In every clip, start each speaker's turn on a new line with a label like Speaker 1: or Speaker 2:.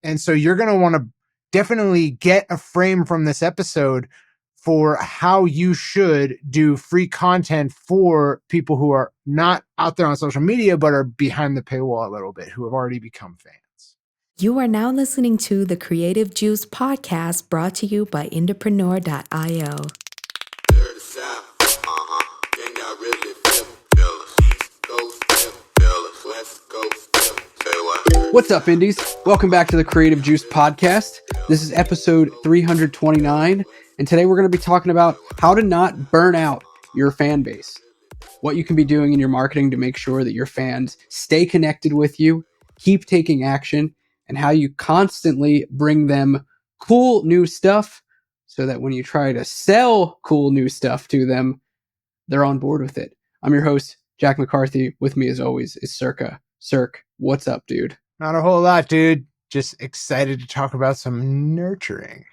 Speaker 1: And so you're going to want to definitely get a frame from this episode for how you should do free content for people who are not out there on social media, but are behind the paywall a little bit, who have already become fans.
Speaker 2: You are now listening to the Creative Juice podcast, brought to you by Entrepreneur.io.
Speaker 3: What's up, Indies? Welcome back to the Creative Juice podcast. This is episode 329, and today we're going to be talking about how to not burn out your fan base, what you can be doing in your marketing to make sure that your fans stay connected with you, keep taking action, and how you constantly bring them cool new stuff so that when you try to sell cool new stuff to them, they're on board with it. I'm your host, Jack McCarthy. With me, as always, is Circa. Cirque, what's up, dude?
Speaker 1: Not a whole lot, dude. Just excited to talk about some nurturing.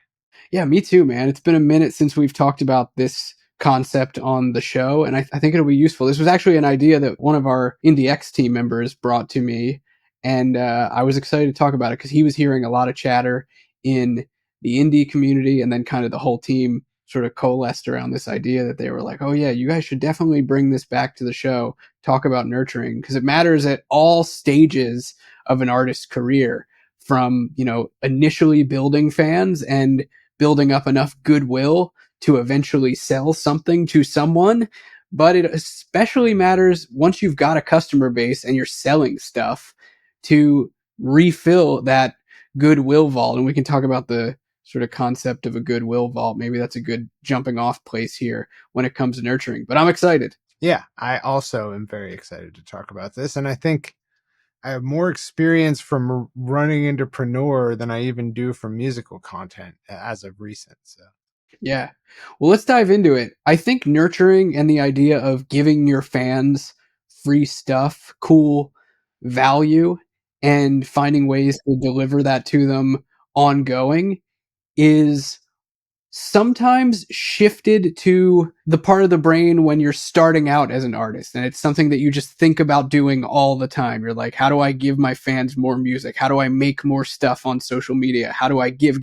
Speaker 3: Yeah, me too, man. It's been a minute since we've talked about this concept on the show, and I think it'll be useful. This was actually an idea that one of our IndieX team members brought to me, and I was excited to talk about it because he was hearing a lot of chatter in the indie community, and then kind of the whole team sort of coalesced around this idea that they were like, oh yeah, you guys should definitely bring this back to the show, talk about nurturing, because it matters at all stages of an artist's career, from, initially building fans and building up enough goodwill to eventually sell something to someone. But it especially matters once you've got a customer base and you're selling stuff to refill that goodwill vault. And we can talk about the sort of concept of a goodwill vault. Maybe that's a good jumping off place here when it comes to nurturing, but I'm excited.
Speaker 1: Yeah, I also am very excited to talk about this. And I think I have more experience from running entrepreneur than I even do from musical content as of recent. So,
Speaker 3: yeah. Well, let's dive into it. I think nurturing and the idea of giving your fans free stuff, cool value, and finding ways to deliver that to them ongoing is sometimes shifted to the part of the brain when you're starting out as an artist, and it's something that you just think about doing all the time. You're like, how do I give my fans more music? How do I make more stuff on social media? How do I give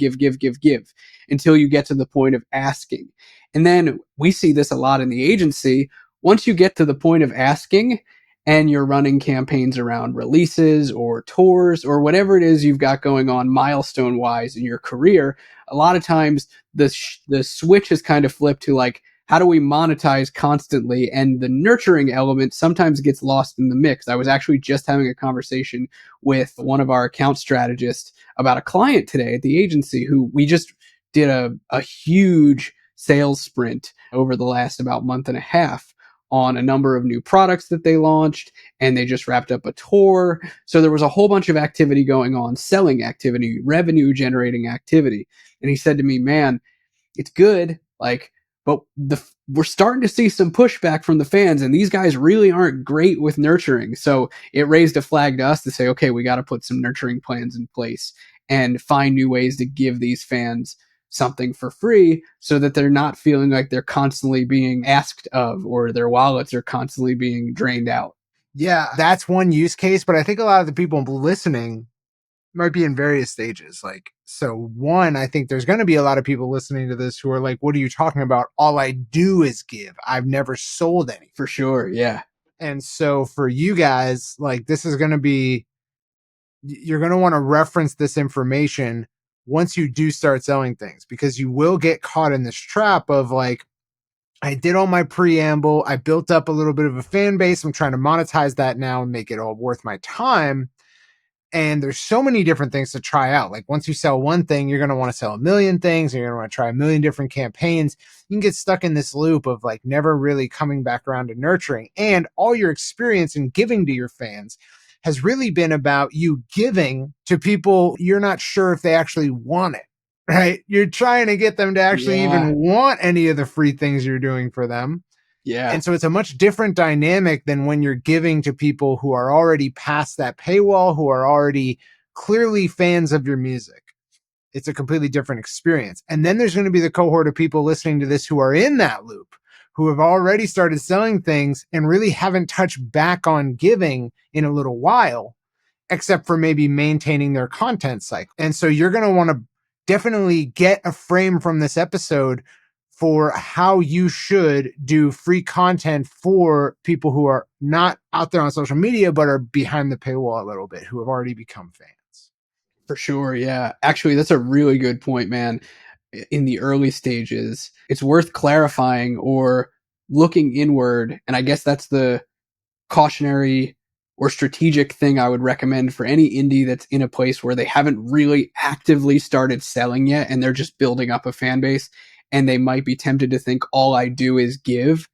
Speaker 3: until you get to the point of asking? And then we see this a lot in the agency. Once you get to the point of asking and you're running campaigns around releases or tours or whatever it is you've got going on milestone wise in your career, a lot of times the switch has kind of flipped to like, how do we monetize constantly? And the nurturing element sometimes gets lost in the mix. I was actually just having a conversation with one of our account strategists about a client today at the agency who we just did a huge sales sprint over the last about month and a half on a number of new products that they launched, and they just wrapped up a tour. So there was a whole bunch of activity going on, selling activity, revenue generating activity. And he said to me, man, it's good, but we're starting to see some pushback from the fans, and these guys really aren't great with nurturing. So it raised a flag to us to say, okay, we got to put some nurturing plans in place and find new ways to give these fans something for free so that they're not feeling like they're constantly being asked of or their wallets are constantly being drained out.
Speaker 1: Yeah, that's one use case, but I think a lot of the people listening might be in various stages. So one, I think there's going to be a lot of people listening to this who are like, what are you talking about? All I do is give. I've never sold anything.
Speaker 3: For sure. Yeah.
Speaker 1: And so for you guys, this is going to be, you're going to want to reference this information once you do start selling things, because you will get caught in this trap of I did all my preamble. I built up a little bit of a fan base. I'm trying to monetize that now and make it all worth my time. And there's so many different things to try out. Once you sell one thing, you're going to want to sell a million things. And you're going to want to try a million different campaigns. You can get stuck in this loop of never really coming back around to nurturing. And all your experience in giving to your fans has really been about you giving to people you're not sure if they actually want it, right? You're trying to get them to actually even want any of the free things you're doing for them.
Speaker 3: Yeah.
Speaker 1: And so it's a much different dynamic than when you're giving to people who are already past that paywall, who are already clearly fans of your music. It's a completely different experience. And then there's going to be the cohort of people listening to this who are in that loop, who have already started selling things and really haven't touched back on giving in a little while. except for maybe maintaining their content cycle. And so you're going to want to definitely get a frame from this episode for how you should do free content for people who are not out there on social media, but are behind the paywall a little bit, who have already become fans.
Speaker 3: For sure. Yeah. Actually, that's a really good point, man. In the early stages, it's worth clarifying or looking inward. And I guess that's the cautionary or strategic thing I would recommend for any indie that's in a place where they haven't really actively started selling yet and they're just building up a fan base and they might be tempted to think all I do is give.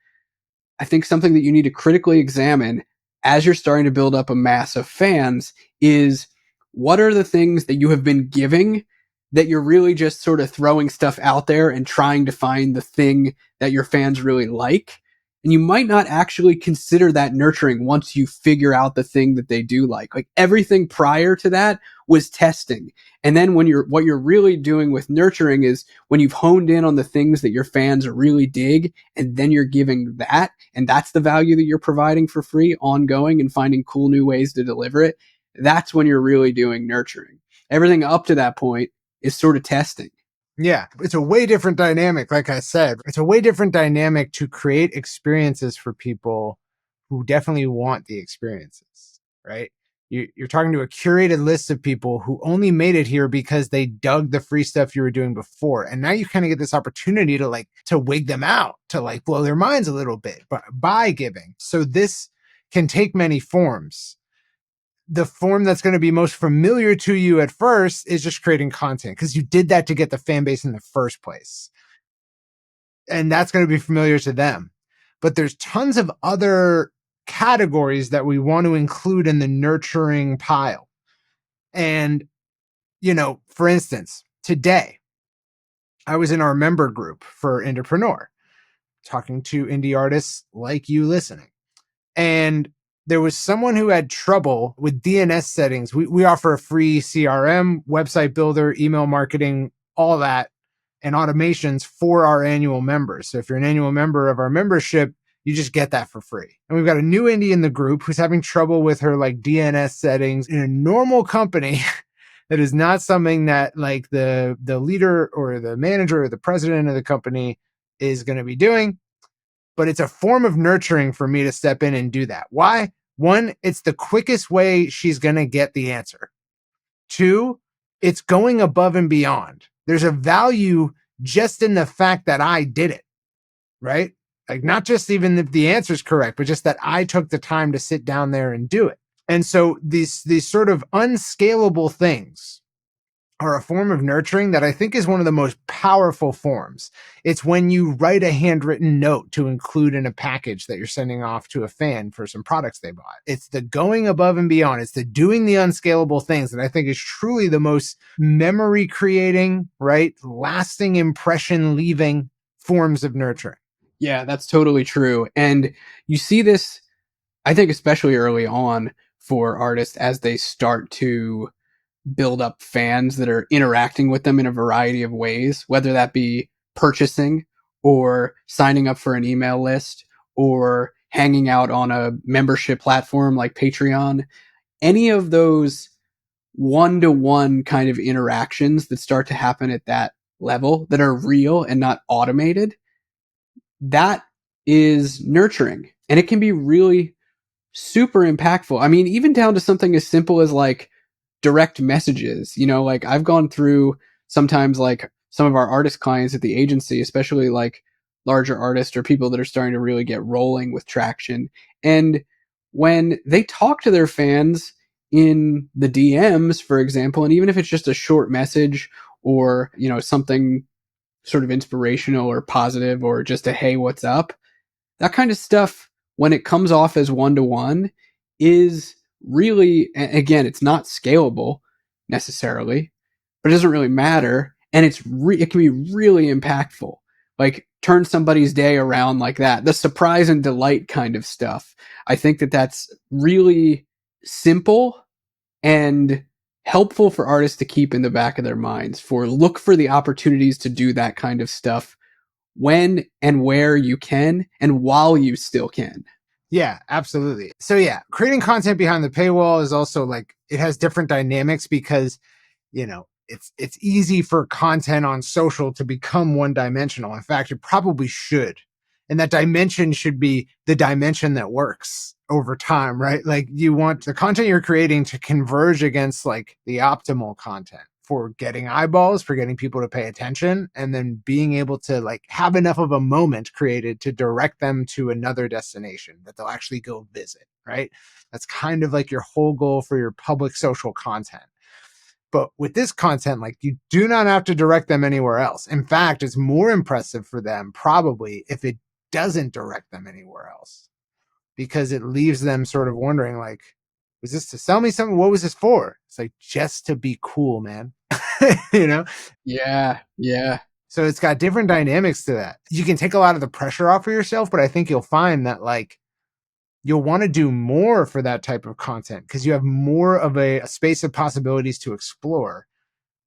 Speaker 3: I think something that you need to critically examine as you're starting to build up a mass of fans is what are the things that you have been giving that you're really just sort of throwing stuff out there and trying to find the thing that your fans really like. And you might not actually consider that nurturing once you figure out the thing that they do like. Like everything prior to that was testing. And then what you're really doing with nurturing is when you've honed in on the things that your fans really dig, and then you're giving that, and that's the value that you're providing for free, ongoing, and finding cool new ways to deliver it. That's when you're really doing nurturing. Everything up to that point is sort of testing.
Speaker 1: Yeah, it's a way different dynamic. Like I said, it's a way different dynamic to create experiences for people who definitely want the experiences, right? You're talking to a curated list of people who only made it here because they dug the free stuff you were doing before. And now you kind of get this opportunity to wig them out, to blow their minds a little bit by giving. So this can take many forms. The form that's going to be most familiar to you at first is just creating content because you did that to get the fan base in the first place. And that's going to be familiar to them. But there's tons of other categories that we want to include in the nurturing pile. And, for instance, today I was in our member group for Indepreneur talking to indie artists like you listening. And there was someone who had trouble with DNS settings. We offer a free CRM, website builder, email marketing, all that, and automations for our annual members. So if you're an annual member of our membership, you just get that for free. And we've got a new indie in the group who's having trouble with her DNS settings in a normal company. That is not something that the leader or the manager or the president of the company is going to be doing. But it's a form of nurturing for me to step in and do that. Why? One, it's the quickest way she's going to get the answer. Two, it's going above and beyond. There's a value just in the fact that I did it, right? Not just even if the answer is correct, but just that I took the time to sit down there and do it. And so these sort of unscalable things are a form of nurturing that I think is one of the most powerful forms. It's when you write a handwritten note to include in a package that you're sending off to a fan for some products they bought. It's the going above and beyond. It's the doing the unscalable things that I think is truly the most memory creating, right? Lasting impression leaving forms of nurturing.
Speaker 3: Yeah, that's totally true. And you see this, I think, especially early on for artists as they start to build up fans that are interacting with them in a variety of ways, whether that be purchasing or signing up for an email list or hanging out on a membership platform like Patreon. Any of those one-to-one kind of interactions that start to happen at that level that are real and not automated, that is nurturing. And it can be really super impactful. I mean, even down to something as simple as direct messages. I've gone through sometimes some of our artist clients at the agency, especially larger artists or people that are starting to really get rolling with traction. And when they talk to their fans in the DMs, for example, and even if it's just a short message or, something sort of inspirational or positive or just a, hey, what's up? That kind of stuff, when it comes off as one-to-one, is really, again, it's not scalable necessarily, but it doesn't really matter. And it can be really impactful. Turn somebody's day around like that. The surprise and delight kind of stuff. I think that's really simple and helpful for artists to keep in the back of their minds, look for the opportunities to do that kind of stuff when and where you can and while you still can.
Speaker 1: Yeah, absolutely. So yeah, creating content behind the paywall is also like, it has different dynamics because, it's easy for content on social to become one dimensional. In fact, it probably should. And that dimension should be the dimension that works over time, right? Like, you want the content you're creating to converge against like the optimal content for getting eyeballs, for getting people to pay attention, and then being able to like have enough of a moment created to direct them to another destination that they'll actually go visit, right? That's kind of like your whole goal for your public social content. But with this content, like, you do not have to direct them anywhere else. In fact, it's more impressive for them probably if it doesn't direct them anywhere else, because it leaves them sort of wondering, like, was this to sell me something? What was this for? It's like, just to be cool, man. you know?
Speaker 3: Yeah, yeah.
Speaker 1: So it's got different dynamics to that. You can take a lot of the pressure off of yourself, but I think you'll find that like you'll want to do more for that type of content because you have more of a space of possibilities to explore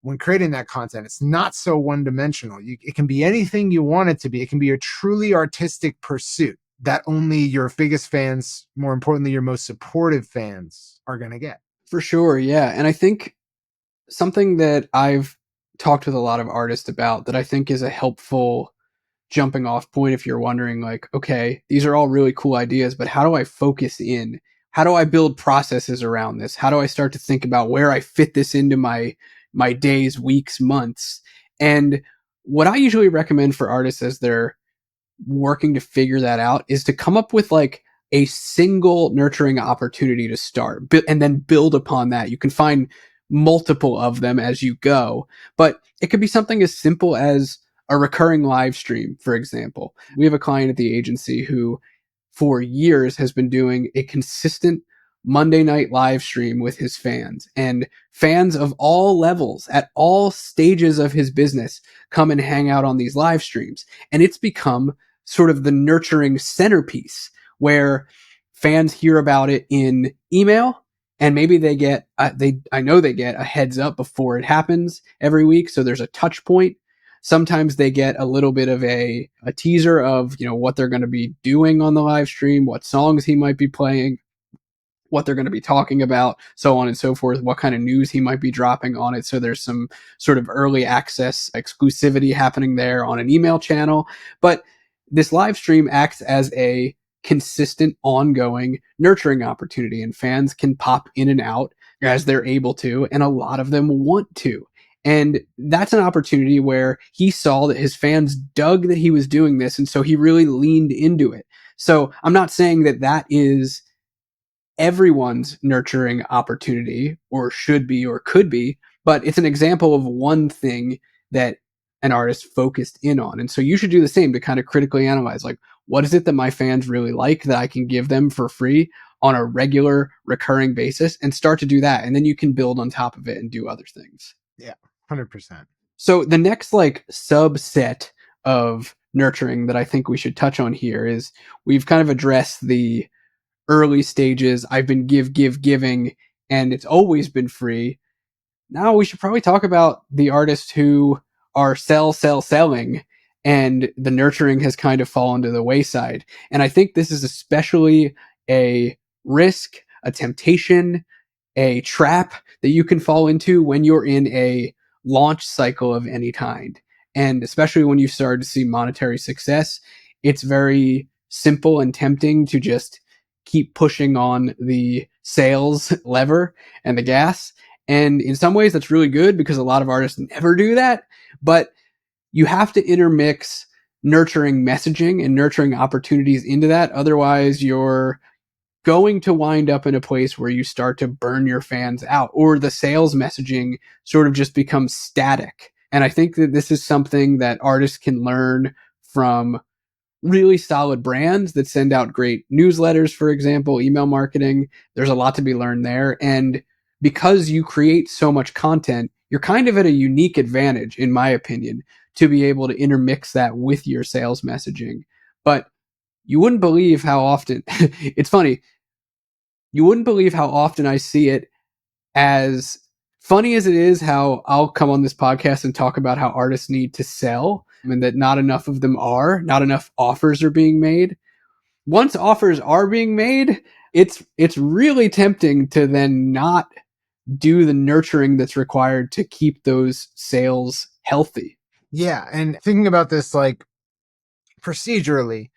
Speaker 1: when creating that content. It's not so one dimensional. It can be anything you want it to be. It can be a truly artistic pursuit that only your biggest fans, more importantly, your most supportive fans, are going to get.
Speaker 3: For sure, yeah. And I think something that I've talked with a lot of artists about that I think is a helpful jumping off point if you're wondering, like, okay, these are all really cool ideas, but how do I focus in? How do I build processes around this? How do I start to think about where I fit this into my days, weeks, months? And what I usually recommend for artists as they're working to figure that out is to come up with like a single nurturing opportunity to start and then build upon that. You can find multiple of them as you go, but it could be something as simple as a recurring live stream, for example. We have a client at the agency who for years has been doing a consistent Monday night live stream with his fans, and fans of all levels at all stages of his business come and hang out on these live streams. And it's become sort of the nurturing centerpiece where fans hear about it in email, and maybe they get I know they get a heads up before it happens every week, so there's a touch point. Sometimes they get a little bit of a teaser of, what they're going to be doing on the live stream, what songs he might be playing, what they're going to be talking about, so on and so forth, what kind of news he might be dropping on it. So there's some sort of early access exclusivity happening there on an email channel. But this live stream acts as a consistent, ongoing nurturing opportunity, and fans can pop in and out as they're able to, and a lot of them want to. And that's an opportunity where he saw that his fans dug that he was doing this, and so he really leaned into it. So I'm not saying that that is everyone's nurturing opportunity, or should be, or could be, but it's an example of one thing that an artist focused in on. And so you should do the same to kind of critically analyze, like, what is it that my fans really like that I can give them for free on a regular recurring basis, and start to do that. And then you can build on top of it and do other things.
Speaker 1: Yeah, 100%.
Speaker 3: So the next like subset of nurturing that I think we should touch on here is, we've kind of addressed the early stages. I've been giving, and it's always been free. Now we should probably talk about the artists who are selling, and the nurturing has kind of fallen to the wayside. And I think this is especially a risk, a temptation, a trap that you can fall into when you're in a launch cycle of any kind. And especially when you start to see monetary success, it's very simple and tempting to just keep pushing on the sales lever and the gas. And in some ways that's really good, because a lot of artists never do that. But you have to intermix nurturing messaging and nurturing opportunities into that. Otherwise, you're going to wind up in a place where you start to burn your fans out, or the sales messaging sort of just becomes static. And I think that this is something that artists can learn from really solid brands that send out great newsletters, for example, email marketing. There's a lot to be learned there. And because you create so much content, you're kind of at a unique advantage, in my opinion, to be able to intermix that with your sales messaging. But you wouldn't believe how often, it's funny, you wouldn't believe how often I see it. As funny as it is how I'll come on this podcast and talk about how artists need to sell, and that not enough of them are, not enough offers are being made. once offers are being made, it's really tempting to then not do the nurturing that's required to keep those sales healthy.
Speaker 1: Yeah. And thinking about this like procedurally,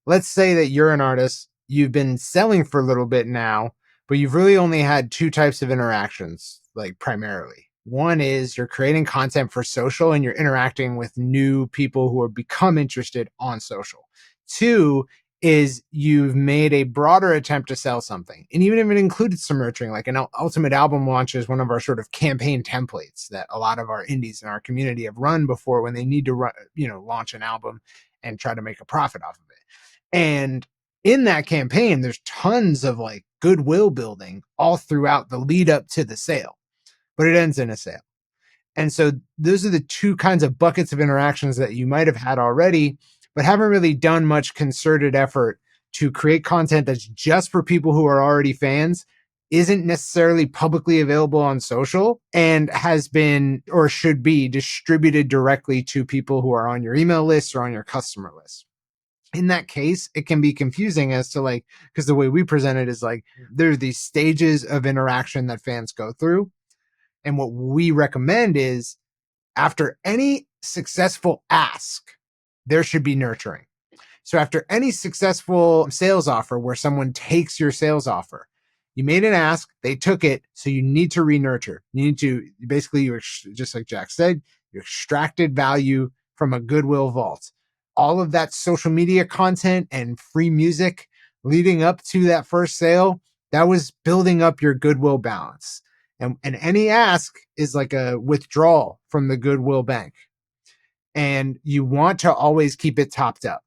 Speaker 1: let's say that you're an artist, you've been selling for a little bit now, but you've really only had two types of interactions, like primarily. One is you're creating content for social and you're interacting with new people who have become interested on social. Two is you've made a broader attempt to sell something. And even if it included some nurturing, like an ultimate album launch is one of our sort of campaign templates that a lot of our indies in our community have run before when they need to run, launch an album and try to make a profit off of it. And in that campaign, there's tons of like goodwill building all throughout the lead up to the sale, but it ends in a sale. And so those are the two kinds of buckets of interactions that you might have had already, but haven't really done much concerted effort to create content that's just for people who are already fans, isn't necessarily publicly available on social, and has been or should be distributed directly to people who are on your email list or on your customer list. In that case, it can be confusing as to like, because the way we present it is like, there are these stages of interaction that fans go through. And what we recommend is after any successful ask, there should be nurturing. So after any successful sales offer where someone takes your sales offer, you made an ask, they took it. So you need to re-nurture. You need to basically, just like Jack said, you extracted value from a goodwill vault. All of that social media content and free music leading up to that first sale, that was building up your goodwill balance. And any ask is like a withdrawal from the goodwill bank. And you want to always keep it topped up.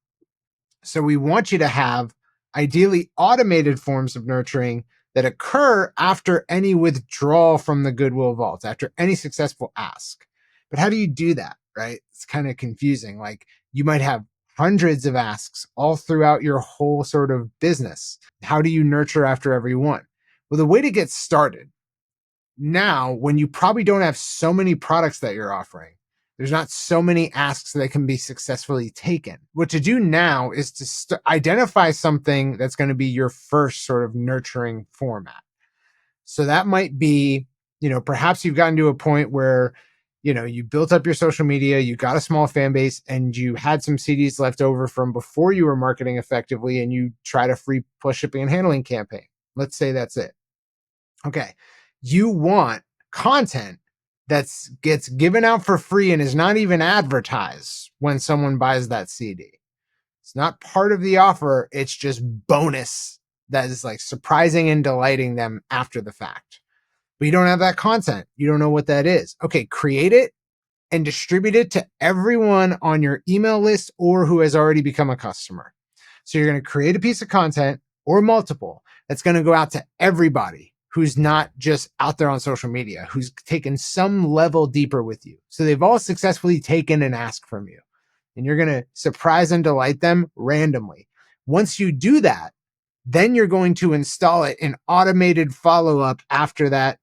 Speaker 1: So we want you to have ideally automated forms of nurturing that occur after any withdrawal from the goodwill vault, after any successful ask. But how do you do that, right? It's kind of confusing. Like you might have hundreds of asks all throughout your whole sort of business. How do you nurture after every one? Well, the way to get started now, when you probably don't have so many products that you're offering, there's not so many asks that can be successfully taken. What to do now is to identify something that's going to be your first sort of nurturing format. So that might be, perhaps you've gotten to a point where, you built up your social media, you got a small fan base, and you had some CDs left over from before you were marketing effectively, and you tried a free plus shipping and handling campaign. Let's say that's it. Okay. You want content that gets given out for free and is not even advertised when someone buys that CD. It's not part of the offer. It's just bonus that is like surprising and delighting them after the fact. But you don't have that content. You don't know what that is. Okay, create it and distribute it to everyone on your email list or who has already become a customer. So you're going to create a piece of content or multiple that's going to go out to everybody who's not just out there on social media, who's taken some level deeper with you. So they've all successfully taken an ask from you, and you're going to surprise and delight them randomly. Once you do that, then you're going to install it in automated follow-up after that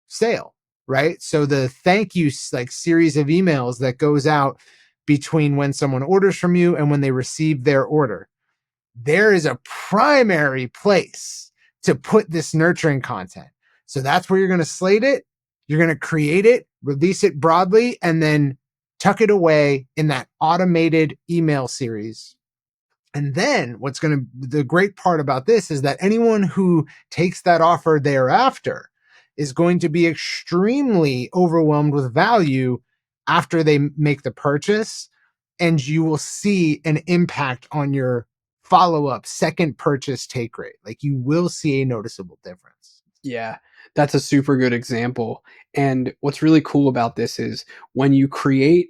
Speaker 1: sale, right? So the thank you like series of emails that goes out between when someone orders from you and when they receive their order, there is a primary place to put this nurturing content. So that's where you're going to slate it. You're going to create it, release it broadly, and then tuck it away in that automated email series. And then the great part about this is that anyone who takes that offer thereafter is going to be extremely overwhelmed with value after they make the purchase. And you will see an impact on your follow-up second purchase take rate. Like you will see a noticeable difference.
Speaker 3: Yeah, that's a super good example. And what's really cool about this is when you create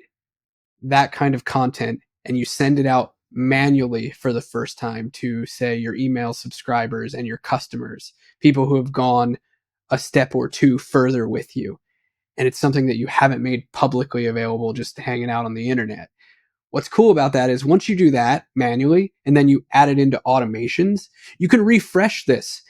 Speaker 3: that kind of content and you send it out manually for the first time to, say, your email subscribers and your customers, people who have gone a step or two further with you, and it's something that you haven't made publicly available just hanging out on the internet. What's cool about that is once you do that manually and then you add it into automations, you can refresh this.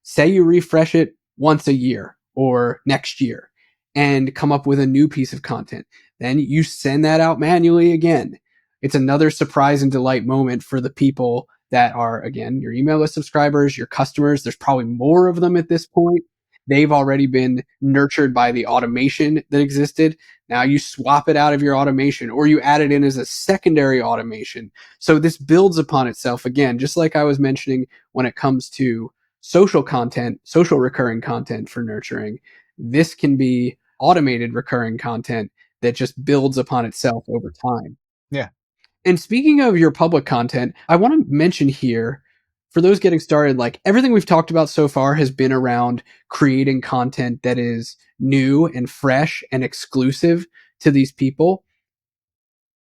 Speaker 3: Say you refresh it once a year or next year and come up with a new piece of content. Then you send that out manually again. It's another surprise and delight moment for the people that are, again, your email list subscribers, your customers. There's probably more of them at this point. They've already been nurtured by the automation that existed. Now you swap it out of your automation, or you add it in as a secondary automation. So this builds upon itself again, just like I was mentioning when it comes to social content, social recurring content for nurturing. This can be automated recurring content that just builds upon itself over time.
Speaker 1: Yeah.
Speaker 3: And speaking of your public content, I want to mention here, for those getting started, like everything we've talked about so far has been around creating content that is new and fresh and exclusive to these people.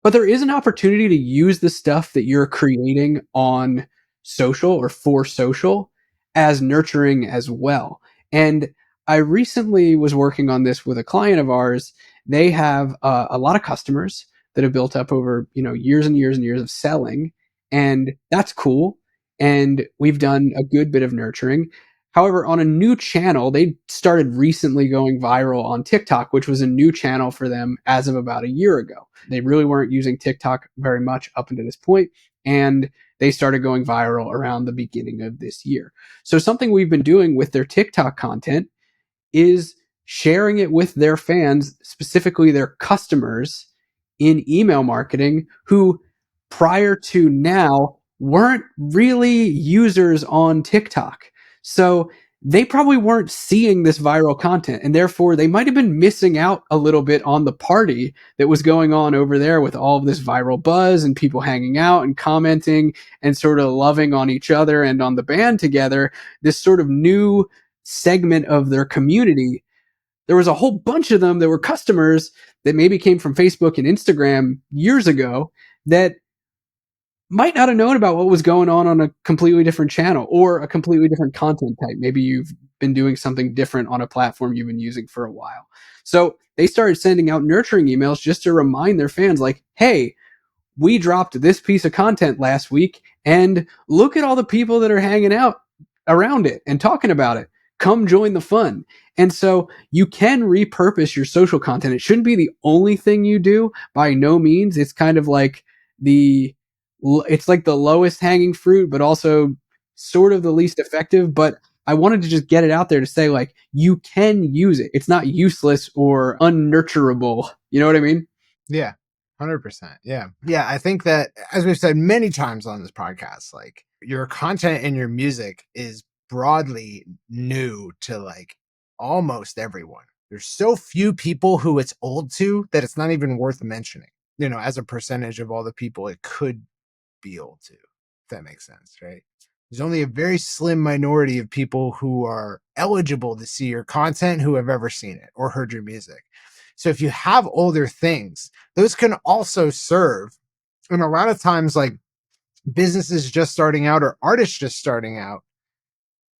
Speaker 3: But there is an opportunity to use the stuff that you're creating on social or for social as nurturing as well. And I recently was working on this with a client of ours. They have a lot of customers that have built up over, years and years and years of selling, and that's cool. And we've done a good bit of nurturing. However, on a new channel, they started recently going viral on TikTok, which was a new channel for them as of about a year ago. They really weren't using TikTok very much up until this point, and they started going viral around the beginning of this year. So something we've been doing with their TikTok content is sharing it with their fans, specifically their customers in email marketing, who prior to now weren't really users on TikTok. So they probably weren't seeing this viral content, and therefore they might have been missing out a little bit on the party that was going on over there with all of this viral buzz and people hanging out and commenting and sort of loving on each other and on the band together. This sort of new segment of their community. There was a whole bunch of them that were customers that maybe came from Facebook and Instagram years ago that might not have known about what was going on a completely different channel or a completely different content type. Maybe you've been doing something different on a platform you've been using for a while. So they started sending out nurturing emails just to remind their fans, like, hey, we dropped this piece of content last week, and look at all the people that are hanging out around it and talking about it. Come join the fun. And so you can repurpose your social content. It shouldn't be the only thing you do, by no means. It's kind of like it's like the lowest hanging fruit, but also sort of the least effective. But I wanted to just get it out there to say, like, you can use it. It's not useless or unnurturable. You know what I mean?
Speaker 1: Yeah. 100%. Yeah. Yeah. I think that, as we've said many times on this podcast, like, your content and your music is broadly new to like almost everyone. There's so few people who it's old to that it's not even worth mentioning, as a percentage of all the people it could be old to, if that makes sense, right? There's only a very slim minority of people who are eligible to see your content who have ever seen it or heard your music. So if you have older things, those can also serve. And a lot of times, like, businesses just starting out or artists just starting out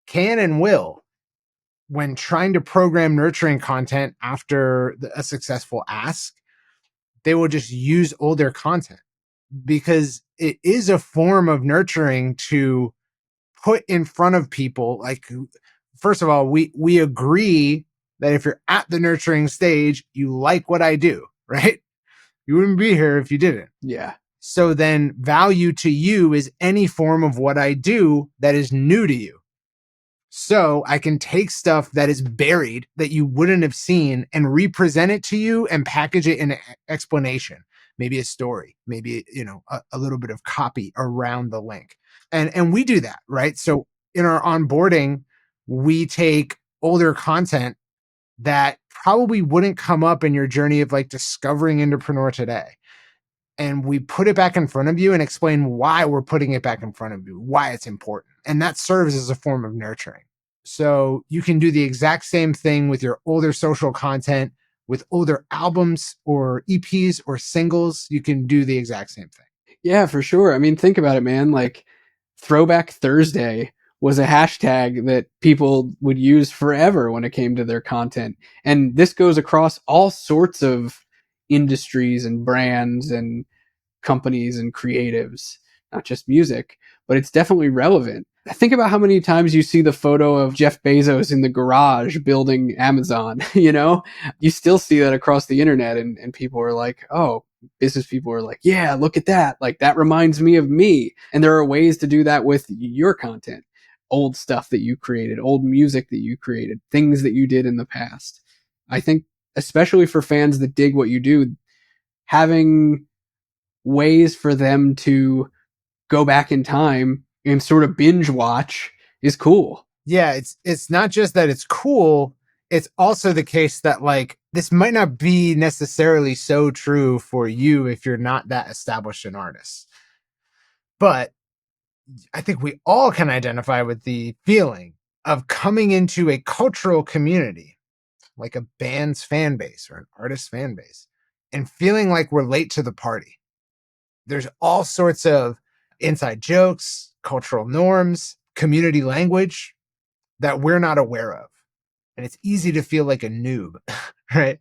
Speaker 1: can and will, when trying to program nurturing content after a successful ask, they will just use older content, because it is a form of nurturing to put in front of people. Like, first of all, we agree that if you're at the nurturing stage, you like what I do, right? You wouldn't be here if you didn't.
Speaker 3: Yeah.
Speaker 1: So then value to you is any form of what I do that is new to you. So I can take stuff that is buried that you wouldn't have seen and represent it to you and package it in an explanation, maybe a story, maybe, a little bit of copy around the link. And we do that, right? So in our onboarding, we take older content that probably wouldn't come up in your journey of like discovering Entrepreneur today, and we put it back in front of you and explain why we're putting it back in front of you, why it's important. And that serves as a form of nurturing. So you can do the exact same thing with your older social content, with older albums or EPs or singles. You can do the exact same thing.
Speaker 3: Yeah, for sure. I mean, think about it, man. Like, Throwback Thursday was a hashtag that people would use forever when it came to their content. And this goes across all sorts of industries and brands and companies and creatives, not just music, but it's definitely relevant. Think about how many times you see the photo of Jeff Bezos in the garage building Amazon, you still see that across the internet, and people are like, oh, business people are like, yeah, look at that. Like that reminds me of me. And there are ways to do that with your content, old stuff that you created, old music that you created, things that you did in the past. I think especially for fans that dig what you do, having ways for them to go back in time and sort of binge watch is cool.
Speaker 1: Yeah, it's not just that it's cool, it's also the case that like this might not be necessarily so true for you if you're not that established an artist. But I think we all can identify with the feeling of coming into a cultural community, like a band's fan base or an artist's fan base, and feeling like we're late to the party. There's all sorts of inside jokes, cultural norms, community language that we're not aware of. And it's easy to feel like a noob, right?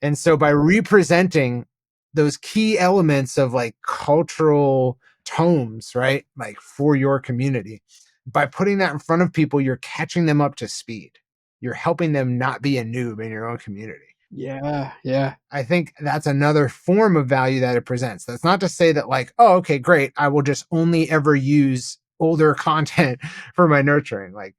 Speaker 1: And so by representing those key elements of like cultural tomes, right? Like for your community, by putting that in front of people, you're catching them up to speed. You're helping them not be a noob in your own community.
Speaker 3: Yeah, yeah.
Speaker 1: I think that's another form of value that it presents. That's not to say that like, oh, okay, great, I will just only ever use older content for my nurturing. Like,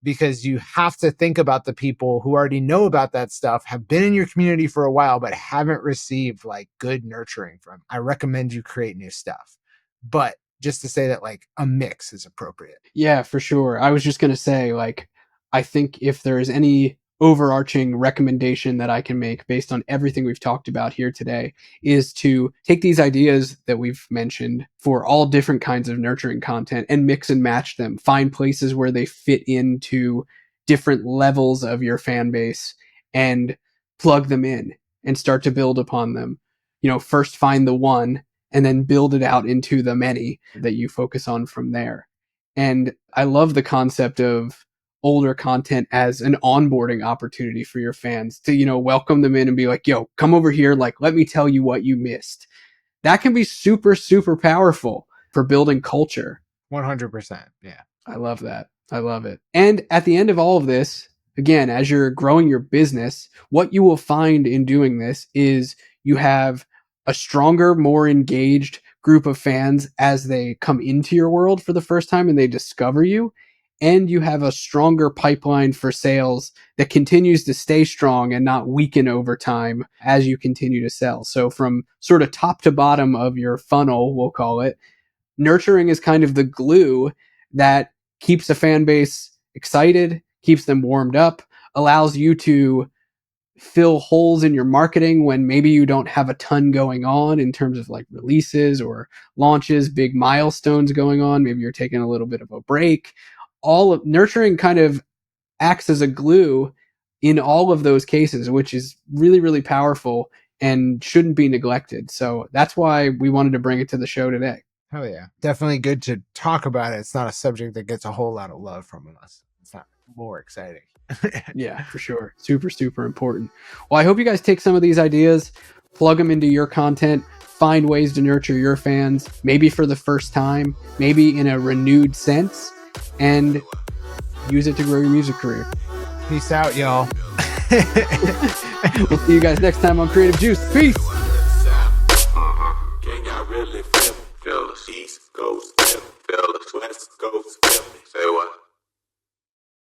Speaker 1: because you have to think about the people who already know about that stuff, have been in your community for a while, but haven't received like good nurturing from. I recommend you create new stuff. But just to say that like a mix is appropriate.
Speaker 3: Yeah, for sure. I was just going to say, like, I think if there is any overarching recommendation that I can make based on everything we've talked about here today is to take these ideas that we've mentioned for all different kinds of nurturing content and mix and match them. Find places where they fit into different levels of your fan base and plug them in and start to build upon them. You know, first find the one and then build it out into the many that you focus on from there. And I love the concept of older content as an onboarding opportunity for your fans to, you know, welcome them in and be like, yo, come over here. Like, let me tell you what you missed. That can be super, super powerful for building culture.
Speaker 1: 100%. Yeah.
Speaker 3: I love that. I love it. And at the end of all of this, again, as you're growing your business, what you will find in doing this is you have a stronger, more engaged group of fans as they come into your world for the first time and they discover you. And you have a stronger pipeline for sales that continues to stay strong and not weaken over time as you continue to sell. So from sort of top to bottom of your funnel, we'll call it, nurturing is kind of the glue that keeps a fan base excited, keeps them warmed up, allows you to fill holes in your marketing when maybe you don't have a ton going on in terms of like releases or launches, big milestones going on. Maybe you're taking a little bit of a break. All of nurturing kind of acts as a glue in all of those cases, which is really, really powerful and shouldn't be neglected. So that's why we wanted to bring it to the show today.
Speaker 1: Hell yeah. Definitely good to talk about it. It's not a subject that gets a whole lot of love from us. It's not more exciting.
Speaker 3: Yeah, for sure. Super, super important. Well, I hope you guys take some of these ideas, plug them into your content, find ways to nurture your fans, maybe for the first time, maybe in a renewed sense, and use it to grow your music career.
Speaker 1: Peace out, y'all.
Speaker 3: We'll see you guys next time on Creative Juice. Peace.
Speaker 4: Can y'all really feel the East Coast, feel the West Coast, feel me? Say what?